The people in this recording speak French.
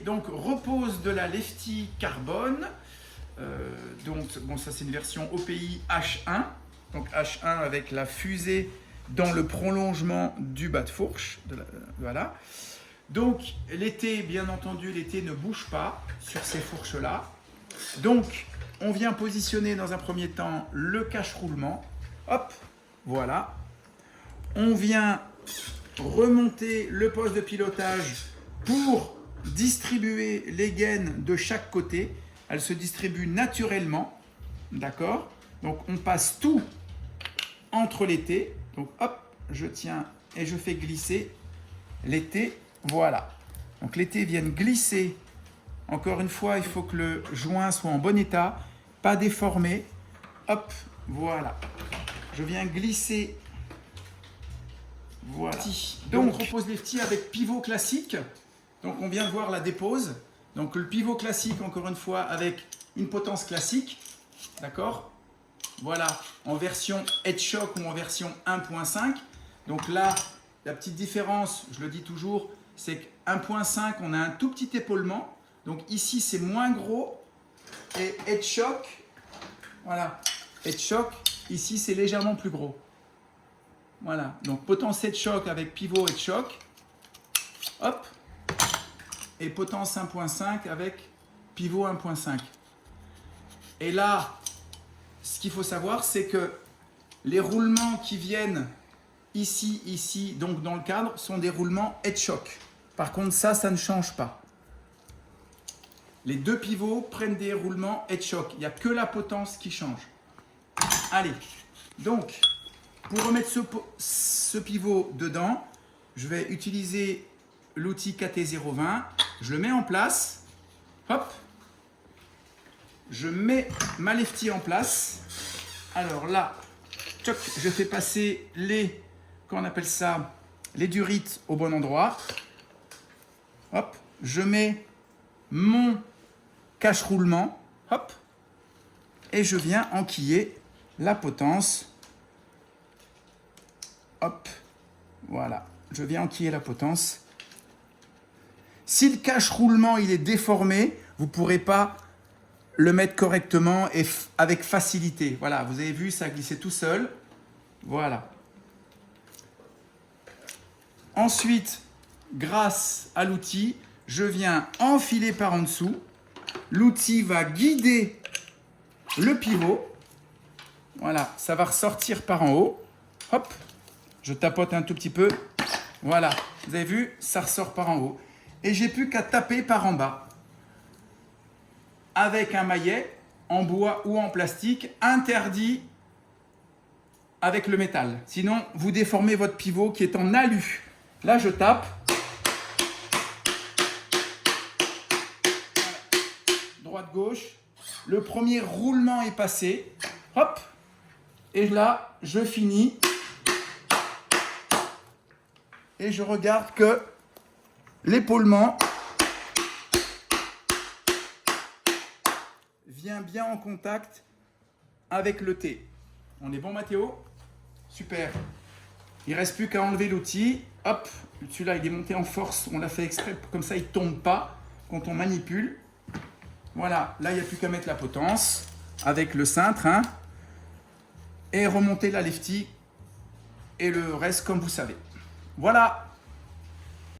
Donc repose de la lefty carbone. Donc bon, ça c'est une version OPI H1. Donc H1 avec la fusée dans le prolongement du bas de fourche. Voilà. Donc l'été, bien entendu, l'été ne bouge pas sur ces fourches-là. Donc on vient positionner dans un premier temps le cache-roulement. Hop, voilà. On vient remonter le poste de pilotage pour distribuer les gaines de chaque côté. Elles se distribuent naturellement, d'accord? Donc on passe tout entre les T. Donc hop, je tiens et je fais glisser les T. Voilà. Donc les T viennent glisser. Encore une fois, il faut que le joint soit en bon état, pas déformé. Hop, voilà. Je viens glisser. Voilà. Donc on repose lefty avec pivot classique. Donc on vient de voir la dépose. Donc le pivot classique, encore une fois, avec une potence classique. D'accord? Voilà, en version head-shock ou en version 1.5. Donc là, la petite différence, je le dis toujours, c'est que 1.5, on a un tout petit épaulement. Donc ici, c'est moins gros. Et head-shock, voilà, head-shock, ici, c'est légèrement plus gros. Voilà, donc potence head-shock avec pivot head-shock. Hop. Et potence 1.5 avec pivot 1.5. Et là, ce qu'il faut savoir, c'est que les roulements qui viennent ici, ici, donc dans le cadre, sont des roulements head-shock. Par contre, ça ne change pas. Les deux pivots prennent des roulements head-shock. Il n'y a que la potence qui change. Allez, donc, pour remettre ce pivot dedans, je vais utiliser l'outil KT020. Je le mets en place. Hop. Je mets ma lefty en place. Alors là, tchoc, je fais passer les, comment on appelle ça, les durites au bon endroit. Hop. Je mets mon cache-roulement. Hop. Et je viens enquiller la potence. Hop. Voilà. Je viens enquiller la potence. Si le cache-roulement il est déformé, vous ne pourrez pas le mettre correctement et avec facilité. Voilà, vous avez vu, ça a glissé tout seul. Voilà. Ensuite, grâce à l'outil, je viens enfiler par en dessous. L'outil va guider le pivot. Voilà, ça va ressortir par en haut. Hop, je tapote un tout petit peu. Voilà, vous avez vu, ça ressort par en haut. Et j'ai plus qu'à taper par en bas. Avec un maillet, en bois ou en plastique, interdit avec le métal. Sinon, vous déformez votre pivot qui est en alu. Là, je tape. Droite-gauche. Le premier roulement est passé. Hop. Et là, je finis. Et je regarde que l'épaulement vient bien en contact avec le T. On est bon, Mathéo? Super. Il ne reste plus qu'à enlever l'outil. Hop, celui-là il est monté en force. On l'a fait exprès, comme ça il ne tombe pas quand on manipule. Voilà, là il n'y a plus qu'à mettre la potence avec le cintre. Hein, et remonter la lefty. Et le reste comme vous savez. Voilà.